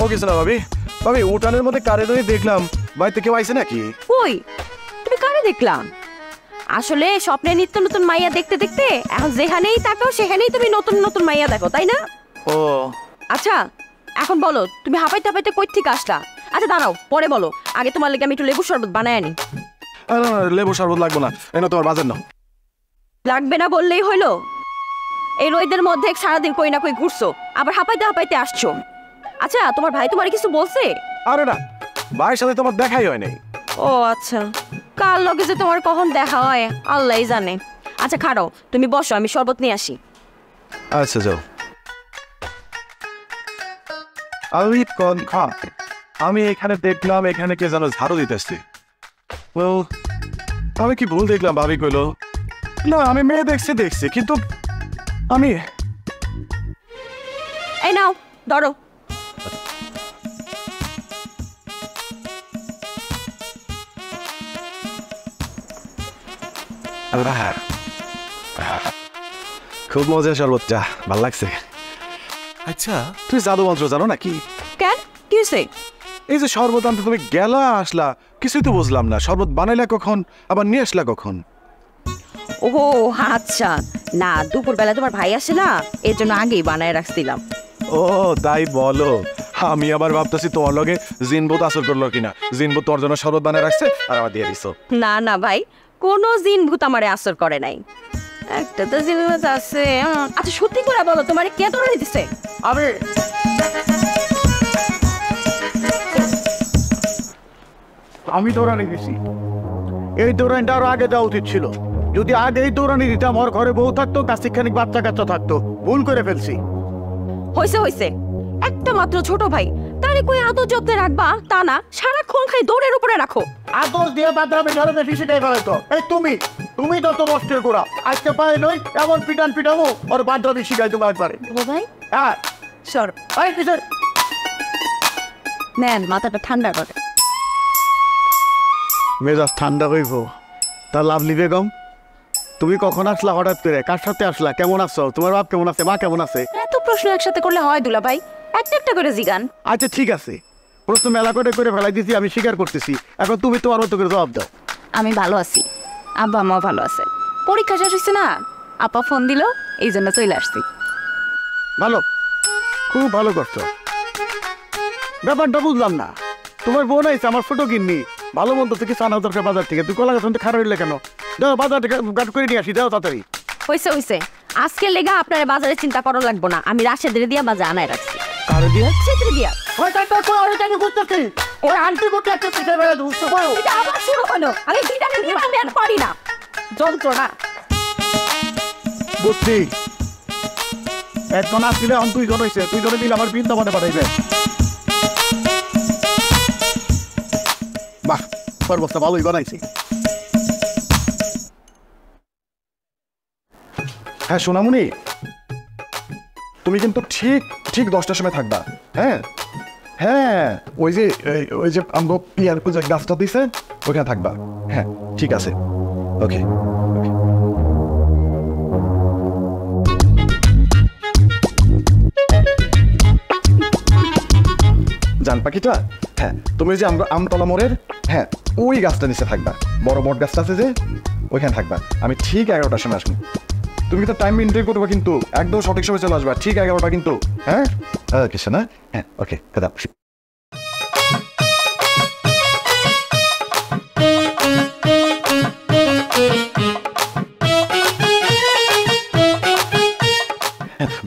ও কিছু না ভাবি। ভাবি উঠানের মধ্যে কারে ধরে দেখলাম, বাড়িতে কেউ আইছে নাকি? কই তুমি কারে দেখলাম? আসলে স্বপ্নে নিত্য নতুন মাইয়া দেখতে দেখতে এখন যেখানেই তাকাও সেখানেই তুমি নতুন নতুন মাইয়া দেখো, তাই না? ও আচ্ছা এখন বলো তুমি হাঁপাইতে হাঁপাইতে কই থেকে আসলা? আচ্ছা দাঁড়াও পরে বলো, আগে তোমার লেগে আমি একটু লেবু শরবত বানায় আনি। না লেবু শরবত লাগবো না, এনে তোমার বাজার নাও। লাগবে না বললেই হইলো? এই রোদের মধ্যে সারাদিন কই না কই ঘুরছো, আবার হাঁপাইতে হাঁপাইতে আসছো। আচ্ছা তোমার ভাই তোমার কিছু বলছে? আরে না, ভাইয়ের সাথে তোমার দেখাই হয় নাই। ও আচ্ছা, কার লগে যে তোমার কখন দেখা হয় আল্লাহই জানে। আচ্ছা খাড়ো, তুমি বসো, আমি শরবত নিয়ে আসি। আচ্ছা যাও। আমি এখানে দেখলাম এখানে কে যেন ঝাড়ু দিতেছে। আমি কি ভুল দেখলাম? ভাবি কইলো না আমি মেয়ে দেখছি কিন্তু আমি এই নাও ধরো। খুব মজা শরবতটা, ভাল লাগছে। আচ্ছা তুই জাদু মন্ত্র জানো নাকি? কেন কি হয়েছে? এই যে শরবত আনতে তুমি গেলা আসলা, কিছুই তো বুঝলাম না। শরবত বানাইলা কখন, আবার নিয়ে আসলা কখন? ও আচ্ছা, না দুপুরবেলা তোমার ভাই আসে না, এর জন্য আগেই বানায় রাখছিলাম। ও তাই বলো। আমি আবার ভাবতেছি তোমার লগে জিনবুত আসর করলো কিনা। জিনবুত তোমার জন্য শরবত বানায় রাখছে আর আমার দিয়ে দিছো। না না ভাই, কোনো জিন ভূত আমারে আসর করে নাই। একটা তো জিন ভূত আছে। আচ্ছা সত্যি করে বলো তোমারে কে ধরে দিছে? আমি দৌড়ানি দিছি। এই দৌড়ানিটা আরো আগে দেওয়া উচিত ছিল। যদি আগে এই দৌড়ানি দিতাম, আমার ঘরে বউ থাকতো, কাশিখানিক বাচ্চা কাচ্চা থাকতো। ভুল করে ফেলছি। হইছে একটা মাত্র ছোট ভাই, তারে কই আদর যত্নে রাখবা তা না, সারাক্ষণ খালি দৌড়ের উপরে রাখো। আদর দিয়ে বাদরামে ঝরে বেশি সেটাই ফেলাইতো। এই তুমি তো তো নষ্টের গোড়া। আজকে পায়ে নই এমন পিটাবো ওর বাদরামি শিখাই তোমার পারে। ভাই হ্যাঁ সর কিসের নেন, মাথাটা ঠান্ডা করে। মেজাজ ঠান্ডা হইব। তা লাভলি বেগম, তুমি কখন আসলা হঠাৎ করে? কার সাথে আসলা? কেমন আছো? তোমার বাপ কেমন আছে? মা কেমন আছে? এত প্রশ্ন একসাথে করলে হয় দুলা ভাই? একটা একটা করে জিগান। আচ্ছা ঠিক আছে, প্রশ্ন মেলা করে ফেলাই দিছি, আমি স্বীকার করতেছি। এখন তুমি তোমার মতো করে জবাব দাও। আমি ভালো আছি, আব্বা আম্মাও ভালো আছে। পরীক্ষা শেষ হয়েছে না, আপা ফোন দিল, এই জন্য চলে আসছি। ভালো, খুব ভালো করছো। ব্যাপারটা বুঝলাম না। তোমার বোন আইছে, আমার ছোট গিন্নি, ভালো মন্দ থেকে চানা দরকার বাজার থেকে। তুই কলা গাছ খারাপ হইলে কেন? দাও বাজার থেকে গাট করে নিয়ে আসি, দাও তাড়াতাড়ি। হইছে আজকের লেগা আপনার বাজারে চিন্তা করা লাগবো না, আমি রাশেদের দিয়া বাজার আনায় রাখছি। কারে দিয়া? সেত্রে দিয়া। ওর আন্টি করতে একটা পিঠে বেড়ে ধুসো। এটা আবার শুরু হলো, আমি বিটাকে নিবান আর পারি না, যন্ত্রণা। বুঝছি, একজন আসলে এখন দুইজন হয়েছে, দুইজনে মিলে আমার বৃন্দাবনে পাঠাইবে। বাহ, সর্বস্তা ভালোই বানাইছি। হ্যাঁ সোনামণি, তুমি কিন্তু ঠিক 10টার সময় থাকবা। হ্যাঁ ওই যে আমরা পিয়ার পূজার গাছটা দিছে ওইখানে থাকবা। হ্যাঁ ঠিক আছে, ওকে। জান পাখিটা, হ্যাঁ তুমি যে আমরা আমতলা মোড়ের হ্যাঁ ওই গাছটা নিচে থাকবা। বড় বট গাছটা আছে যে ওইখানে থাকবা। আমি ঠিক 11টার সময় আসবো। তুমি কিন্তু টাইম মেনটেন করবা, কিন্তু একদম সঠিক সময় চলে আসবা, ঠিক 11টা কিন্তু। হ্যাঁ ওকে শোনা, হ্যাঁ ওকে কথা।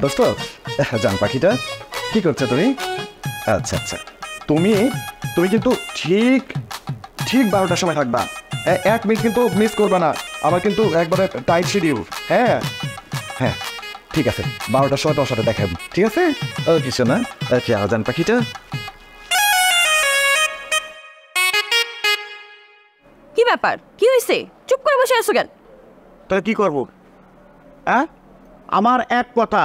দোস্ত, জান পাখিটা কি করছো তুমি? আচ্ছা তুমি কিন্তু ঠিক 12টার সময় থাকবা। 1 মিনিট কিন্তু মিস করবা না, আমার কিন্তু একবারে টাইট শিডিউল। হ্যাঁ ঠিক আছে, 12টার সময় তোর সাথে দেখাবো, ঠিক আছে? কিছু না, জান পাখিটা। কি ব্যাপার, কি হয়েছে? চুপ করে বসে আছো কেন? তাহলে কি করবো? হ্যাঁ, আমার এক কথা,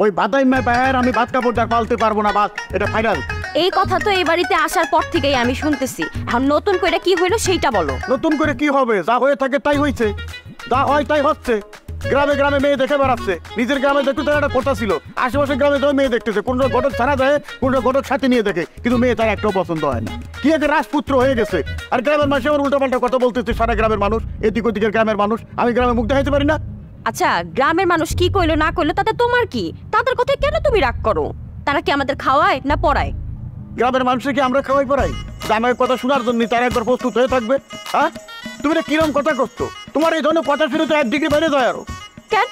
ওই বাদাইমায় বাইরে আমি ভাত কাপড়টা পালতে পারবো না, বাস, এটা ফাইনাল। এই কথা তো এই বাড়িতে আসার পর থেকেই আমি শুনতেছি। এখন নতুন করে কি হইলো সেইটা বলো। নতুন করে কি হবে? যা হয়ে থাকে তাই হয়েছে, যা হয় তাই হচ্ছে। গ্রামে গ্রামে মেয়ে দেখে বেড়াচ্ছে, নিজের গ্রামে দেখতে তার একটা কথা ছিল, আশেপাশে গ্রামে তো মেয়ে দেখতেছে, কোনটা ঘটক ছাড়া যায়, কোনটা ঘটক সাথে নিয়ে দেখে, কিন্তু মেয়ে তার একটাও পছন্দ হয় না। কি একটা রাজপুত্র হয়ে গেছে। আর গ্রামের মানুষ আমার উল্টাপাল্টা কথা বলতেছে, সারা গ্রামের মানুষ, এদিক ওদিকের গ্রামের মানুষ, আমি গ্রামে মুখ দেখাইতে পারি না। আচ্ছা, গ্রামের মানুষ কি কইলো না কইলো তাতে তোমার কি? তাদের কথায় কেন তুমি রাগ করো? তারা কি আমাদের খাওয়ায় না পড়ায়? গ্রামের মানুষকে কি আমরা খাওয়াই পড়াই? আমার কথা শোনার জন্য তারা একবার প্রস্তুত হয়ে থাকবে? হ্যাঁ, তুমি এটা কিরম কথা করছো? তোমার এই ধরনের কথা শুনে তো 1 ডিগ্রি বাইরে যায়। আরো কেন?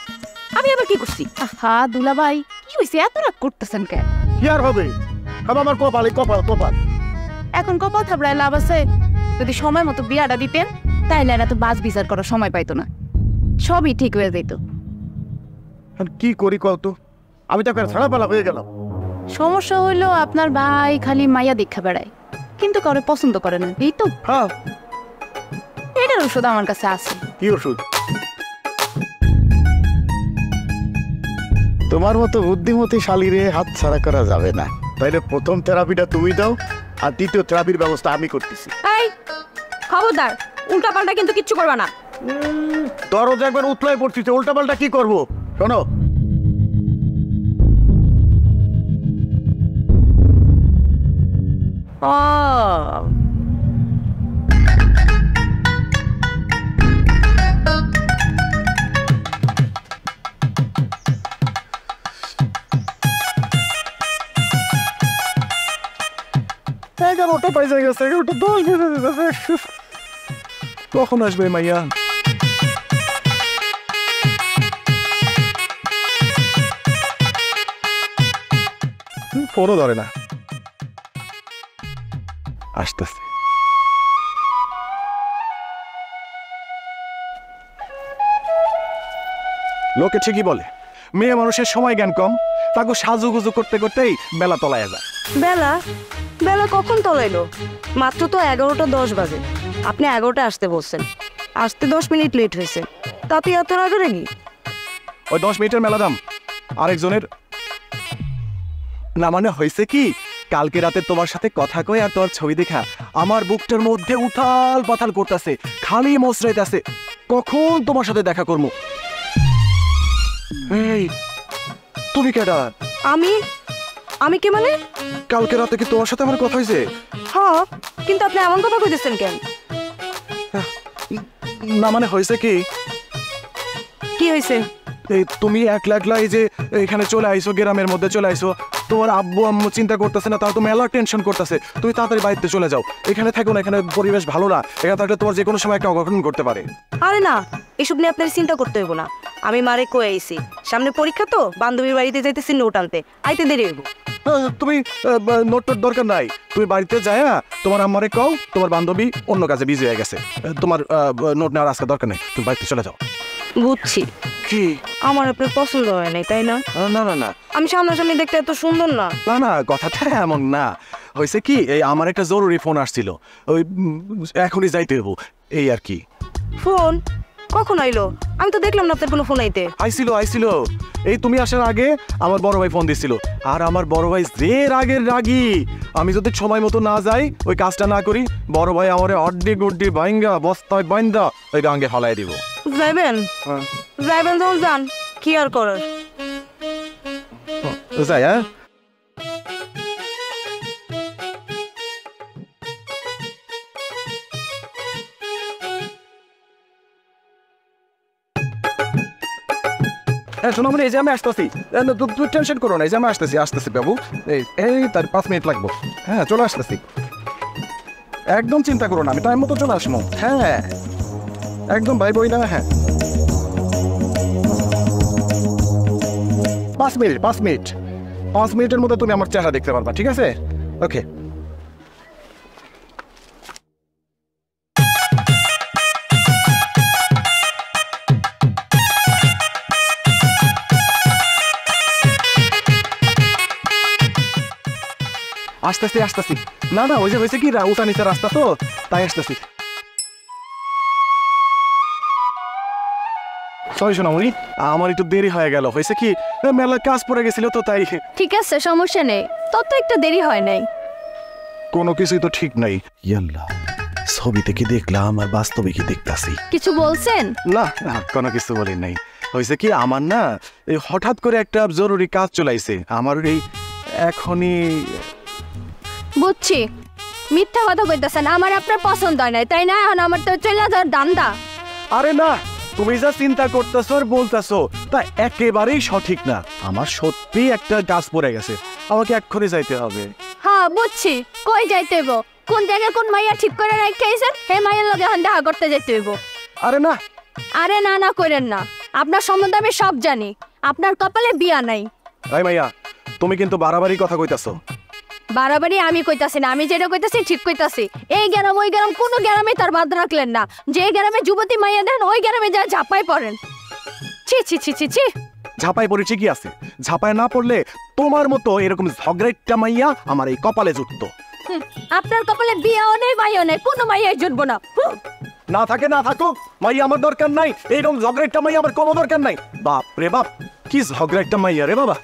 আমি আবার কি করছি? হ্যাঁ দুলাভাই, কি হয়েছে এত রাগ করতেছেন কেন? কি আর হবে, আমার কপালে কপাল কপাল। এখন কপাল থাবড়ায় লাভ আছে? যদি সময় মতো বিয়াটা দিতেন তাইলে এরা তো বাস বিচার করার সময় পাইতো না, সবই ঠিক হয়ে যেত। কি করি কত, আমি তো ছাড়া পালা হয়ে গেলাম। সমস্যা হইলো আপনার ভাই খালি মাইয়া দেখা বেড়ায়, কিন্তু কাউরে পছন্দ করে না, এই তো। হ্যাঁ, এটার ওষুধ আমার কাছে আছে। কি ওষুধ? তোমার মতো বুদ্ধিমতী শালীরে হাত ছাড়া করা যাবে না। তাইলে প্রথম থেরাপিটা তুমি দাও, আর দ্বিতীয় থেরাপির ব্যবস্থা আমি করতেছি। এই খবরদার, উল্টাপাল্টা কিন্তু কিচ্ছু করবা না। দরজা একবার উতলায় পড়তেছে, উল্টাপাল্টা কি করবো? শোনো, এগারোটা পাইজে গেছে, 11:10 বেজে গেছে। কখন আসবে মাইয়া? ফোনও ধরে না। আসতেছে। লোকে ঠিকই বলে মেয়ে মানুষের সময় জ্ঞান কম, তাকে সাজুগুজু করতে করতেই বেলা তলায় যায়। বেলা বেলা কখন তলাইলো? মাত্র তো 11:10 বাজে। আপনি 11টা আসতে বলছেন, আসতে 10 মিনিট লেট হয়েছে, তাতে এত রাগ নাকি? ওই 10 মিনিটের মেলা দাম আরেকজনের না। মানে হয়েছে কি, কালকে রাতে তোমার সাথে কথা কই আর তোমার ছবি দেখা আমার বুকটার মধ্যে উথাল পাথাল করতেছে, খালি মসরাইতেছে কখন তোমার সাথে দেখা করবো। এই তুমি কেডা? আমি কে মানে? কালকে রাতে কি তোমার সাথে আমার কথা হয়েছে? হ্যাঁ, কিন্তু আপনি এমন কথা কইতেছেন কেন? না মানে হয়েছে কি? কি হয়েছে? এই তুমি একলা একলা এই যে এখানে চলে আইছো, গ্রামের মধ্যে চলে আইছো, তোমার আব্বু আম্মু চিন্তা করতেছে না, তারা তো মেলা টেনশন করতেছে। তুমি তাড়াতাড়ি বাড়িতে চলে যাও, এখানে থাকো না, এখানে পরিবেশ ভালো না, এখানে থাকলে তোমার যে কোনো সময় একটা অঘটন করতে পারে। আরে না, এসব নিয়ে আপনার চিন্তা করতে হইব না। আমি মারে কয়ে আইছি, সামনে পরীক্ষা তো, বান্ধবীর বাড়িতে যাইতেছি নোট আনতে, আইতে দেরি হইব। তুমি নোট টোট দরকার নাই, তুমি বাড়িতে যায় তোমার আম্মারে কও তোমার বান্ধবী অন্য কাজে বিজি হয়ে গেছে, তোমার নোট নেওয়ার আজকে দরকার নেই, তুমি বাড়িতে চলে যাও। বুঝছি। কি আমার আপনার পছন্দ হয় নাই, তাই না? না না না, আমি সামনাসামনি দেখতে এত সুন্দর না। না না, কথাটা এমন না। হয়েছে কি, এই আমার একটা জরুরি ফোন আসছিল, ওই এখনই যাইতে হবো, এই আর কি। ফোন কখন আইলো? আমি তো দেখলাম না আপনার কোনো ফোন আইতে। আইছিল এই তুমি আসার আগে আমার বড় ভাই ফোন দিছিল, আর আমার বড় ভাই যে রাগের রাগী, আমি যদি সময় মতো না যাই, ওই কাজটা না করি, বড় ভাই আমারে অড্ডি গুড্ডি বাইঙ্গা বস্তায় বাইন্দা ওই গাঙ্গে ফলাই দিব। যাইবেন? যাইবেন যখন যান, কি আর করার। যাই। হ্যাঁ, হ্যাঁ শোনো, মানে এই যে আমি আসতেছি, তুই টেনশন করো না, এই যে আমি আসতেছি বাবু, এই তার 5 মিনিট লাগবো। হ্যাঁ চলে আসতেছি, একদম চিন্তা করো না, আমি টাইম মতো চলে আসবো। হ্যাঁ একদম ভাই বই না। হ্যাঁ 5 মিনিটের মধ্যে তুমি আমার চেহারা দেখতে পারবা, ঠিক আছে? ওকে। আসতেছি। না না, ওই যে হয়েছে কি, উঠা নিচে রাস্তা তো, তাই আসতেছি। সরি সোনামণি, আমার একটু দেরি হয়ে গেল। হয়েছে কি, মেলা কাজ পড়ে গেছিল তো, তাই। ঠিক আছে, সমস্যা নেই, তত একটা দেরি হয় নাই। কোনো কিছুই তো ঠিক নাই। ইয়াল্লাহ, ছবিতে কি দেখলাম আর বাস্তবে কি দেখতাছি? কিছু বলছেন? না না, কোনো কিছু বলি নাই। হয়েছে কি আমার না এই হঠাৎ করে একটা জরুরি কাজ চলাইছে আমার এই এখনই। বুঝছি, মিথ্যা কথা কইতেছেন, আমার আপনার পছন্দ হয় নাই তাই না? এখন আমার তো চলে যাওয়ার দান্দা। আরে না, তুমি যা চিন্তা করতেছো আর বলতেছো তা একেবারেই সঠিক না। আমার সত্যি একটা গাছ পড়ে গেছে, আমাকে এক্ষুনি যাইতে হবে। হ্যাঁ বুঝছি, কই যাইতে হইব? কোন জায়গায় কোন মাইয়া ঠিক করে রাখাইছেন, হে মাইয়ার লগে এখন দেখা করতে যাইতে হইব। আরে না, আরে না না করেন না, আপনার সম্বন্ধে আমি সব জানি। আপনার কপালে বিয়া নাই। এই মাইয়া, তুমি কিন্তু বাড়াবাড়ি কথা কইতাছো। বাড়াবাড়ি আমি কইতাছি না, আমি যেটা কইতাছি ঠিক কইতাছি। এই গ্রাম ওই গ্রাম কোনো গ্রামে তার বাদ রাখলেন না। যে গ্রামে যুবতী মাইয়া দেন ওই গ্রামে যা ঝাপাই পড়েন। ছি ছি ছি ছি ছি। ঝাপাই পড়েছে কি আছে? ঝাপায় না পড়লে তোমার মতো এরকম ঝগড়াইটা মাইয়া আমার এই কপালে জুটতো। আপনার কপালে বিয়াও নেই মাইয়াও নেই, কোনো মাইয়াই জুটবো না। না থাকে না থাকুক, মাইয়া আমার দরকার নাই। এইরকম ঝগড়াইটা মাইয়া আমার কোনো দরকার নাই। বাপ রে বাপ, কি ঝগড়াইটা মাইয়া রে বাবা।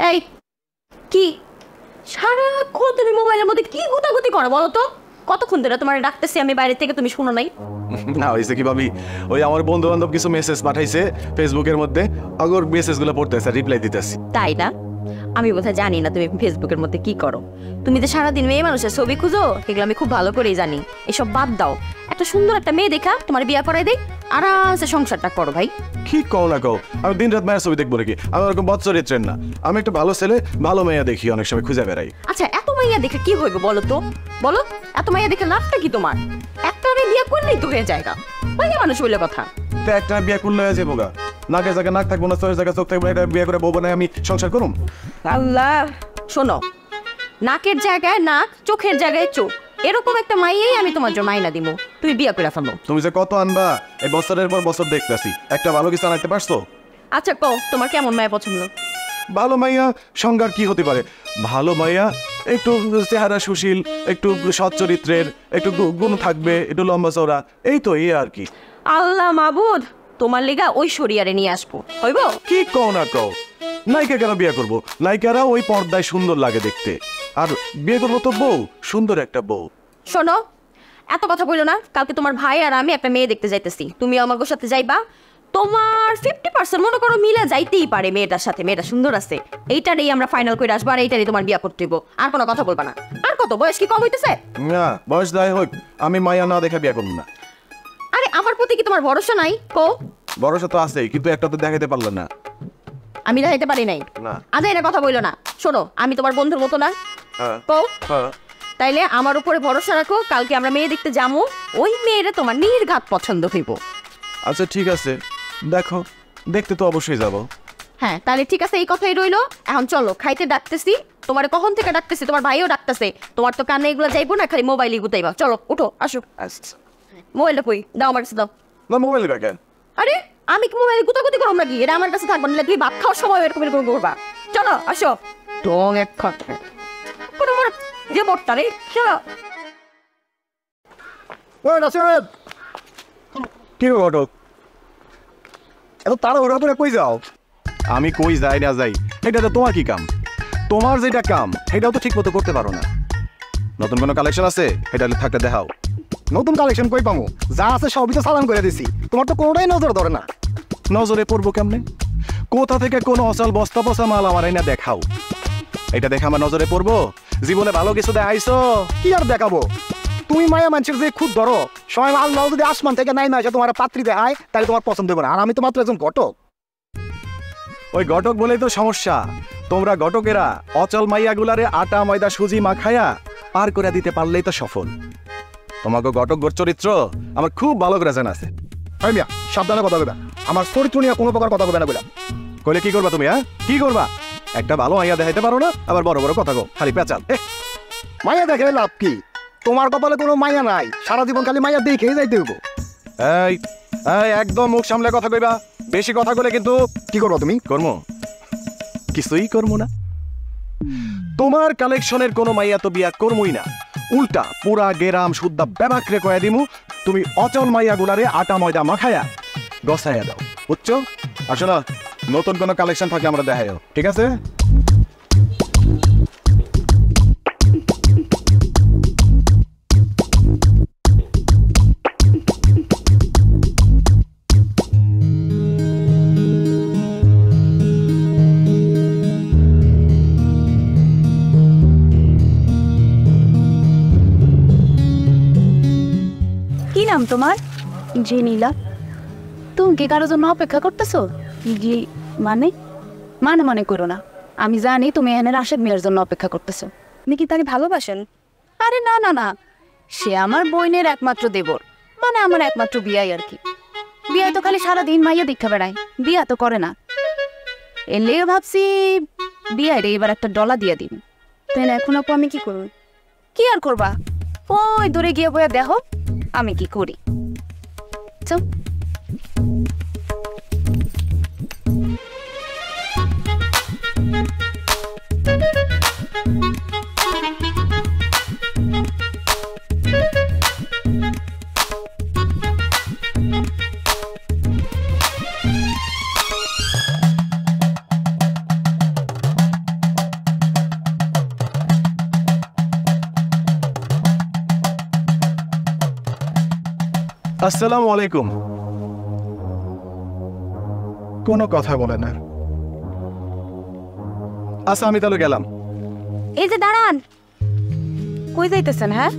এই কি সারাক্ষণ তুমি মোবাইলের মধ্যে কি গুতাগুতি করো বলো তো? কতক্ষণ ধরে তোমার ডাকতেছি আমি বাইরে থেকে, তুমি শুনো নাই? না হয়েছে কি ভাবি, ওই আমার বন্ধু বান্ধব কিছু মেসেজ পাঠাইছে ফেসবুকের মধ্যে, আগর মেসেজগুলো পড়তেছে, রিপ্লাই দিতেছি। তাই না? আমি বোধহয় জানি না তুমি ফেসবুকের মধ্যে কি করো। তুমি তো সারাদিন মেয়ে মানুষের ছবি খুঁজো, এগুলো আমি খুব ভালো করেই জানি। এসব বাদ দাও, একটা সুন্দর একটা মেয়ে দেখা তোমার বিয়া করাই দেই, আরামসে সংসারটা করো ভাই। কি কও না কও, আমি দিন রাত মায়ের ছবি দেখবো নাকি? আমি ওরকম বৎসরিত্রের না, আমি একটা ভালো ছেলে ভালো মেয়ে দেখি, অনেক সময় খুঁজে বেড়াই। আচ্ছা এত মাইয়া দেখে কি হইবে বলো তো? বলো, এত মাইয়া দেখে লাভটা কি তোমার? একটা বিয়া করলেই তো হয়ে জায়গা, মাইয়া মানুষ বলে কথা। তো একটা বিয়ে করলে হয়ে যাবো গা, নাকের জায়গায় নাক থাকবো না, চোখের জায়গায় চোখ থাকবো, একটা বিয়ে করে বউ বানায় আমি সংসার করুম। আল্লাহ, শোনো, নাকের জায়গায় নাক, চোখের জায়গায় চোখ, এরকম একটা মাইয়াই আমি তোমার জন্য মাইনা দিব, তুমি বিয়া করে ফেলো। তুমি যে কত আনবা, এই বছরের পর বছর দেখতেছি, একটা ভালো কিছু আনাইতে পারছো? আচ্ছা কও, তোমার কেমন মায়া পছন্দ? ভালো মাইয়া সংজ্ঞার কি হতে পারে? ভালো মাইয়া একটু চেহারা সুশীল, একটু সৎ চরিত্রের, একটু গুণ থাকবে, একটু লম্বা চওড়া, এই তো এই আর কি। আল্লাহ মাবুদ, তোমার লেগা ওই শরিয়ারে নিয়ে আসবো, হইব? কি কও না কও, নায়িকা কেন বিয়ে করবো? নায়িকারা ওই পর্দায় সুন্দর লাগে দেখতে, আর বিয়ে করবো তো বউ, সুন্দর একটা বউ। শোনো, এত কথা বললো না। কালকে তোমার ভাই আর আমি একটা মেয়ে দেখতে যাইতেছি, তুমি আমাকে সাথে যাইবা। তোমার 50% মনে করো মিলে যাইতেই পারে মেয়েটার সাথে, মেয়েটা সুন্দর আছে, এইটারই আমরা ফাইনাল করে আসবো, আর এইটারই তোমার বিয়া করতে হইব। আর কোনো কথা বলবা না। আর কত বয়স কি কম হইতেছে? না, বয়স যাই হোক, আমি মাইয়া না দেখে বিয়ে করবো না। আরে আমার প্রতি কি তোমার ভরসা নাই? কো। ভরসা তো আছেই, কিন্তু একটা তো দেখাইতে পারলো না। আমি দেখাইতে পারি নাই না। আজ এটা কথা বললো না। শোনো, আমি তোমার বন্ধুর মতো না। হ্যাঁ কো। হ্যাঁ, তাইলে আমার উপরে ভরসা রাখো, কালকে আমরা মেয়ে দেখতে যাবো, ওই মেয়েরা তোমার নির্ঘাত পছন্দ হইব। আচ্ছা ঠিক আছে, দেখো, দেখতে তো অবশ্যই যাব। হ্যাঁ তাহলে ঠিক আছে, এই কথাই রইলো। এখন চলো, খাইতে ডাকতেছি। তোমার কখন থেকে ডাকতেছি, তোমার ভাইও ডাকতেছে। তোমার তো কানে এগুলো যাইবো না, খালি মোবাইলই গুতাইবা। চলো উঠো, আসো। আচ্ছা, মোবাইলটা কই দাও, আমার কাছে দাও। না মোবাইল দেখেন। আরে আমি কি মোবাইল গুতাগুতি করব নাকি? এটা আমার কাছে থাকবো না, তুমি ভাত খাওয়ার সময় এরকম এরকম করবা। চলো আসো। টং এক খাটে কোনো মোর যে বটটা রে। চলো। কি ঘটক, এত তাড়াহুড়া করে কই যাও? আমি কই যাই না যাই, এটা তো তোমার কি কাম? তোমার যেটা কাম সেটাও তো ঠিক মতো করতে পারো না। নতুন কোনো কালেকশন আছে, এটা থাকলে দেখাও। নতুন কালেকশন কই পামু? যা আছে সবই তো চালান করে দিছি, তোমার তো কোনোটাই নজর ধরে না। নজরে পড়বো কেমনে? কোথা থেকে কোনো অচল বস্তা পচা মাল আমার না দেখাও, এটা দেখে আমার নজরে পড়বো? জীবনে ভালো কিছু দেখাইছো? কি আর দেখাবো? তুমি মায়া মানুষের যে খুব ধরো, সময় আল্লাহ যদি আসমান থেকে নাই আসে তোমার পাত্রী দেখায়, তাহলে তোমার পছন্দ হবে না। আর আমি তো মাত্র একজন ঘটক। ওই ঘটক বলেই তো সমস্যা। তোমরা ঘটকেরা অচল মাইয়াগুলারে আটা ময়দা সুজি মাখায়া পার করে দিতে পারলেই তো সফল। তোমাকে ঘটক চরিত্র আমার খুব ভালো করে জানা আছে। হয় মিয়া, সাবধানে কথা বলবে, আমার চরিত্র নিয়ে কোনো প্রকার কথা বলবে না বললাম। কইলে কি করবা তুমি? হ্যাঁ কি করবা? একটা ভালো মাইয়া দেখাইতে পারো না, আবার বড় বড় কথা গো, খালি পেঁচাল। মায়া দেখে লাভ কি? তোমার কপালে কোনো মায়া নাই, সারা জীবন খালি মায়া দেখেই যাইতে হইব। এই এই একদম মুখ সামলে কথা কইবা, বেশি কথা বলে কিন্তু কি করবো তুমি? কর্ম কিছুই করবো না। তোমার কালেকশনের কোনো মাইয়া তো বিয়া করমই না, উল্টা পুরা গেরাম শুদ্ধা ব্যাবাকরে কয়া দিমু তুমি অচল মাইয়া গুলারে আটা ময়দা মাখায়া গসাইয়া দাও, বুঝছো? আসো না, নতুন কোনো কালেকশন থাকে আমরা দেখাইও, ঠিক আছে? জি নীলা, তুমি কি কারোর জন্য অপেক্ষা করতেছো? জি মানে? মানে মনে করো না, আমি জানি তুমি এনে রাশেদ মিয়ার জন্য অপেক্ষা করতেছো। আপনি কি তাকে ভালোবাসেন? আরে না না না, সে আমার বোনের একমাত্র দেবর, মানে আমার একমাত্র বিয়াই আর কি। বিয়ায় তো খালি সারাদিন মাইয়া দীক্ষা বেড়ায়, বিয়া তো করে না। এলে ভাবছি বিয়ায় রে এবার একটা ডলা দিয়ে দিন। তাই না? এখন আপু আমি কি করব? কি আর করবা, ওই দূরে গিয়ে বইয়া দেখো আমি কি করি। চল। আসসালামু আলাইকুম। কোনো কথা বলে না। আচ্ছা আমি তাহলে গেলাম। এই যে দাঁড়ান, কই যাইতেছেন? হ্যাঁ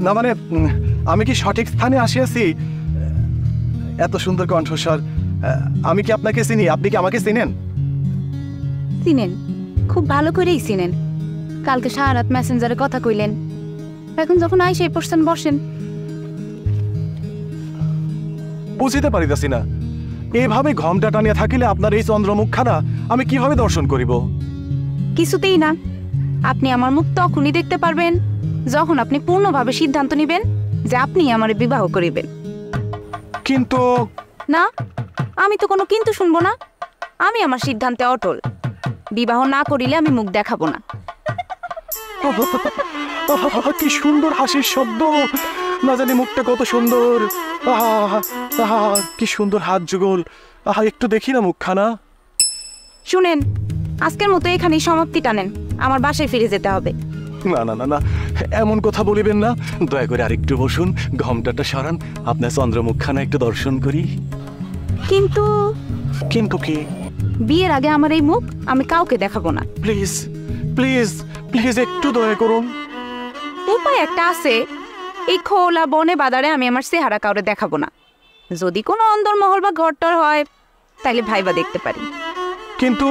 না মানে আমি কি সঠিক স্থানে আসিয়াছি? এত সুন্দর কণ্ঠস্বর, আমি কি আপনাকে চিনি? আপনি কি আমাকে চিনেন? চিনেন, খুব ভালো করেই চিনেন। কালকে সারা রাত মেসেঞ্জারে কথা কইলেন, এখন যখন আই সেই পড়ছেন বসেন। বুঝিতে পারিতেছি না, এইভাবে ঘমটা টানিয়া থাকিলে আপনার এই চন্দ্রমুখখানা আমি কিভাবে দর্শন করিব? কিছুতেই না। আপনি আমার মুখ তখনই দেখতে পারবেন যখন আপনি পূর্ণভাবে সিদ্ধান্ত নেবেন যে আপনি আমার বিবাহ করিবেন। কিন্তু না, আমি তো কোনো কিন্তু শুনবো না। আমি আমার সিদ্ধান্তে অটল। বিবাহ না করিলে আমি মুখ দেখাবো না। কি সুন্দর হাসির শব্দ, না জানি মুখটা কত সুন্দর। কি সুন্দর হাত যুগল। একটু দেখি না মুখখানা। শুনেন, আজকের মতো এখানেই সমাপ্তি টানেন, আমার বাসায় ফিরে যেতে হবে। না না না না, এমন কথা বলিবেন না। দয়া করে আরেকটু বসুন, ঘমটাটা সরান, আপনার চন্দ্রমুখখানা একটু দর্শন করি। কিন্তু কিন্তু কি? বিয়ের আগে আমার এই মুখ আমি কাউকে দেখাবো না। প্লিজ প্লিজ প্লিজ একটু দয়া করুন। উপায় একটা আছে, এই খোলা বনে বাজারে আমি আমার চেহারা কাউরে দেখাবো না। যদি কোনো অন্দরমহল বা ঘরটর হয় তাইলে ভাইবা দেখতে পারি। কিন্তু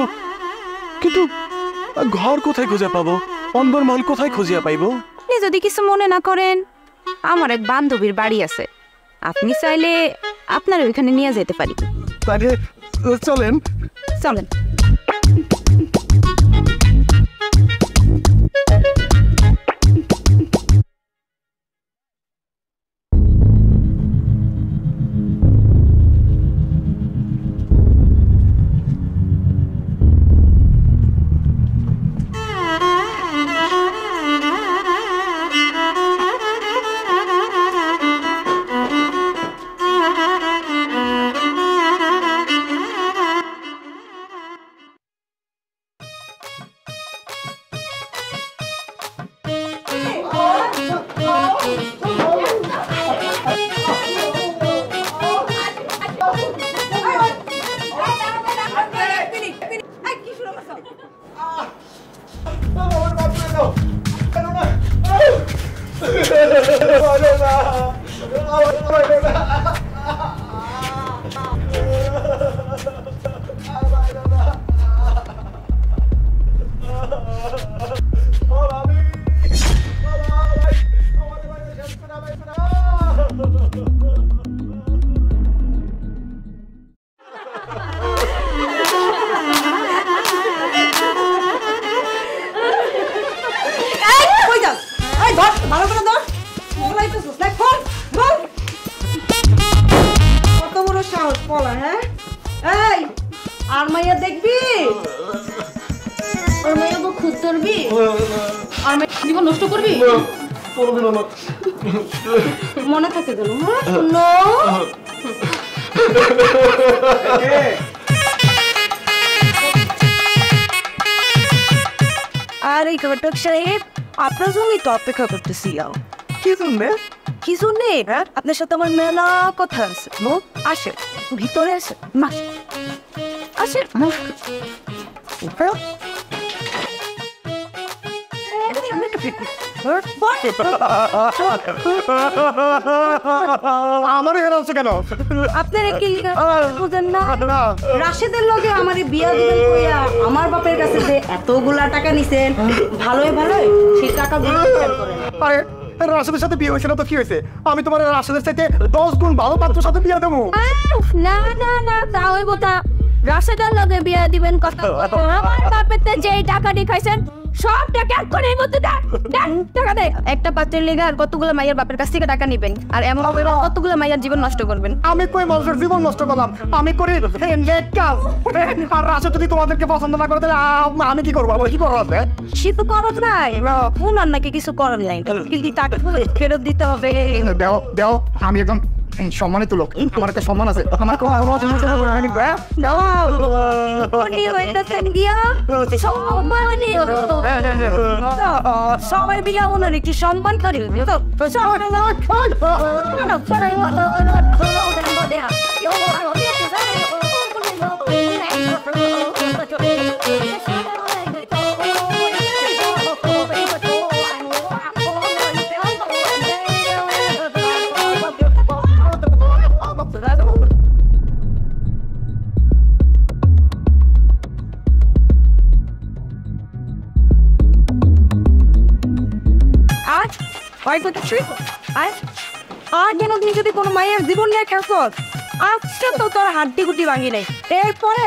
কিন্তু ঘর কোথায় খুঁজে পাবো? অন্দরমহল কোথায় খুঁজিয়া পাইব? আপনি যদি কিছু মনে না করেন, আমার এক বান্ধবীর বাড়ি আছে, আপনি চাইলে আপনার ওইখানে নিয়ে যেতে পারি। তাহলে চলেন। চলেন। মনে থাকে যেন। আর এই ঘটক সাহেব, আপনার জন্যই তো অপেক্ষা করতেছিলাম। কি শুনবে? কি জন্যে? আপনার সাথে আমার মেলা কথা আছে। আসে, ভিতরে আসে। না আসে। আমার এখানে আছে কেন? আপনারা কি বুঝেন না? রাশেদের লগে আমারে বিয়া দিবেন কইয়া আমার বাপের কাছে যে এতগুলা টাকা নিছেন, ভালোই ভালোই সেই টাকাগুলো রিটার্ন করেন। আরে রাশেদের সাথে বিয়ে হয়েছে না তো কি হয়েছে? আমি তোমার রাশেদের চাইতে 10 গুণ ভালো পাত্রের সাথে বিয়ে দেবো। না না না, তা হইব তা। রাশেদের লগে বিয়া দিবেন কথা, আমার বাপেতে যে টাকা দিয়ে খাইছেন সব টাকা এক করে এই মধ্যে দেন, দেন টাকা দে। একটা পাত্রের লেগে আর কতগুলো মাইয়ার বাপের কাছ থেকে টাকা নিবেন, আর এমন কতগুলো মাইয়ার জীবন নষ্ট করবেন। আমি কই মানুষের জীবন নষ্ট করলাম? আমি করি কাজ। আর রাশে যদি তোমাদেরকে পছন্দ না করে তাহলে আমি কি করবো? আমার কি করার আছে? সে তো করত নাই, উনার নাকি কিছু করার নাই, কিন্তু টাকা ফেরত দিতে হবে। দেও দেও, আমি একদম সম্মানিত লোক, আমার একটা সম্মান আছে। আমার সবাই বিয়া ওনার একটু সম্মান করি। আর কেন তুই যদি কোনো মায়ের জীবন নিয়ে খেলছ, আজকে তো তোর হাড্ডি গুটি ভাঙি নাই, এরপরে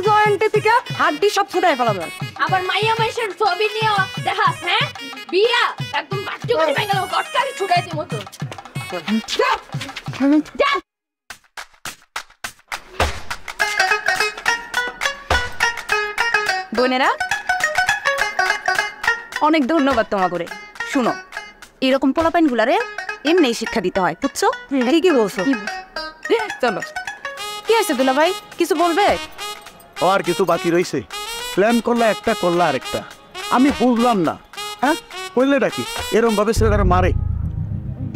জয়েন্টে থেকে হাড্ডি সব ছুটাই ফেলাবে। আবার মাইয়া মাইশের ছবি নিয়ে দেখাস, হ্যাঁ? বিয়া একদম বাচ্চু করে ভেঙে গেল, গটকারি ছুটাইতে মতো। বোনেরা, অনেক ধন্যবাদ তোমাকে। শুনো, এরকম পোলাপাইন গুলারে এমনি শিক্ষা দিতে হয়, বুঝছো? ঠিকই বলছো। চলো, কি আছে দুলা ভাই, কিছু বলবে? আর কিছু বাকি রয়েছে? প্ল্যান করলা একটা, করলা আরেকটা। আমি বুঝলাম না, হ্যাঁ বললেটা কি এরকম ভাবে ছেলেরা মারে?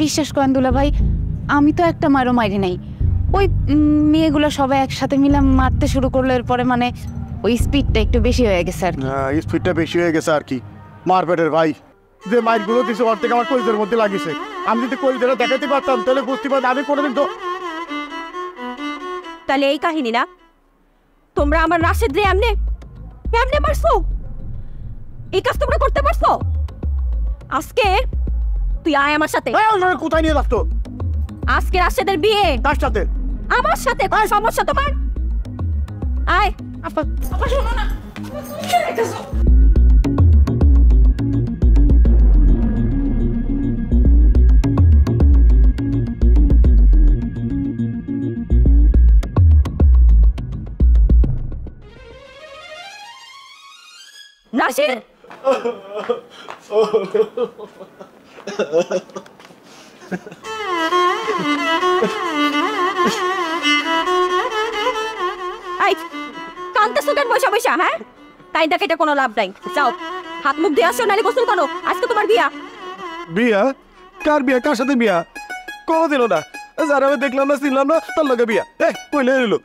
বিশ্বাস করেন দুলা ভাই, আমি তো একটা মারও মারি নাই। ওই মেয়েগুলো সবাই একসাথে মিলে মারতে শুরু করলো, এরপরে মানে ওই স্পিডটা একটু বেশি হয়ে গেছে আর কি। স্পিডটা বেশি হয়ে গেছে আর কি। মারপেটের ভাই যে মাইরগুলো কিছু ওর থেকে আমার কলিজের মধ্যে লাগিয়েছে। আমি যদি কলিজাটা দেখাতে পারতাম তাহলে বুঝতে পারতাম আমি কোনোদিন তো। তাহলে এই কাহিনী না, তোমরা আমার রাশেদ রে এমনে এমনে পারছো? এই কাজ তোমরা করতে পারছো? আজকে তুই আয় আমার সাথে। কোথায় নিয়ে যাচ্ছ? আজকে রাশেদের বিয়ে তার সাথে আমার সাথে, কোনো সমস্যা তোমার? আয়। শোনো না, রাশেদ কানতেছো কেন বসা বসা? হ্যাঁ, তাই দেখ এটা কোনো লাভ নাই। যাও হাত মুখ দিয়ে আসো, নাহলে গোসল করো। আজকে তোমার বিয়া। বিয়া? কার বিয়া? কার সাথে বিয়া? কোনো দিল না, যারা আমি দেখলাম না চিনলাম না তার লগে বিয়া। কইলে এলো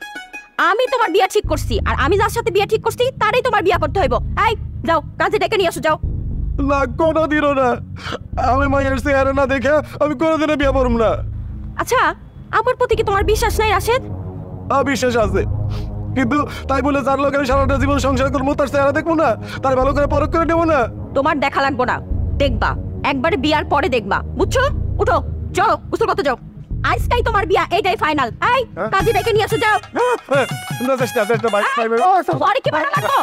আমি তোমার বিয়া ঠিক করছি, আর আমি যার সাথে বিয়া ঠিক করছি তারই তোমার বিয়া করতে হইব। এই যাও, কাজে ডেকে নিয়ে আসো, যাও। না, কোনো দিল না। আমি মায়ের চেহারা না দেখে আমি কোনোদিনও বিয়া করব না। আচ্ছা, আমার প্রতি কি তোমার বিশ্বাস নাই রাশেদ? বিশ্বাস আছে, কিন্তু তাই বলে যার লোক আমি সারাটা জীবন সংসার করবো তার চেহারা দেখবো না, তার ভালো করে পরখ করে নেবো না? তোমার দেখা লাগবো না, দেখবা একবারে বিয়ার পরে দেখবা, বুঝছো? উঠো, যাও গোসল করতে যাও। আজকাই তোমার বিয়া, এটাই ফাইনাল। এই কাজে ডেকে নিয়ে আসো, যাও। আরে কি ভালো লাগবো?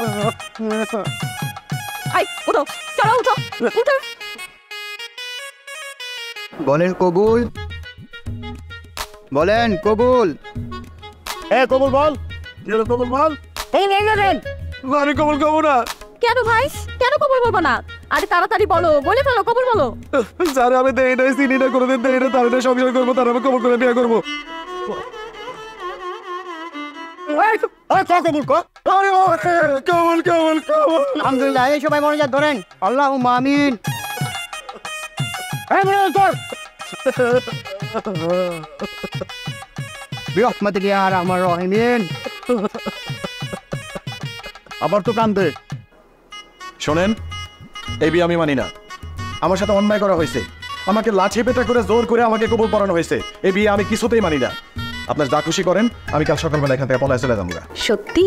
এই উঠো, চলো উঠো, উঠো। বলেন কবুল, বলেন কবুল। কবুল বল, কবুল বল। আমি কবুল করবো না। কেন ভাই, কেন কবুল বলবো না? আরে তাড়াতাড়ি বলো, বলে ফেলো, কবুল বলো। যারা আমি দেই নাই, চিনি না, কোনোদিন দেই না, তারা সংসার করবো, তারা আমি কবুল করে বিয়ে করবো। কবুল কর। কবুল কবুল কবুল। আলহামদুলিল্লাহ, এই সবাই মনোযোগ ধরেন। আল্লাহ আমিন। বিরহমাতিকে আর আমার রহিমিন। আবার তো কান্দে। শোনেন, এই বিয়ে আমি মানি না। আমার সাথে অন্যায় করা হয়েছে, আমাকে লাঠি পেটা করে জোর করে আমাকে কবুল পড়ানো হয়েছে। এই বিয়ে আমি কিছুতেই মানি না। আপনার যা খুশি করেন, আমি কাল সকালবেলা এখান থেকে পলায় চলে যাবো। সত্যি?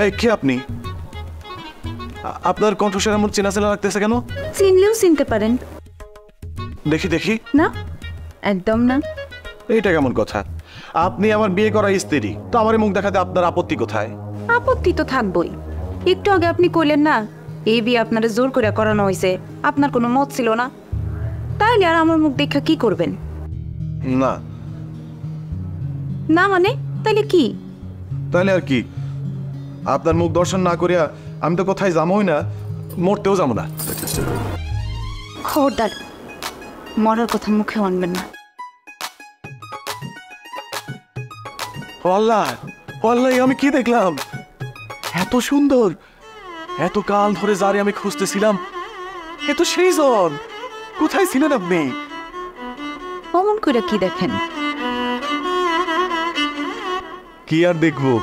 এই কে আপনি? আপনার কণ্ঠস্বর এমন চেনা চেনা লাগতেছে কেন? চিনলেও চিনতে পারেন দেখি দেখি। না, একদম না। এইটা কেমন কথা? আপনি আমার বিয়ে করা স্ত্রী, তো আমার মুখ দেখাতে আপনার আপত্তি কোথায়? আপত্তি তো থাকবই। একটু আগে আপনি কইলেন না এই বিয়ে আপনারা জোর করে করানো হয়েছে, আপনার কোনো মত ছিল না, তাইলে আর আমার মুখ দেখা কি করবেন? না। না মানে তাইলে কি? তাহলে আর কি? আপনার মুখ দর্শন না করিয়া আমি তো কোথায় যাবোই না, মরতেও যাবো না। খবরদার মরার কথা মুখে আনবেন না। আল্লাহ আল্লাহ, আমি কি দেখলাম? এত সুন্দর, এত কাল ধরে যারে আমি খুঁজতেছিলাম, এ তো সেই জন। কোথায় ছিলেন আপনি? অমন করে কি দেখেন? কি আর দেখবো,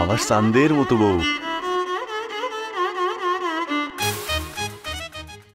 আমার চাঁদের মতো বউ।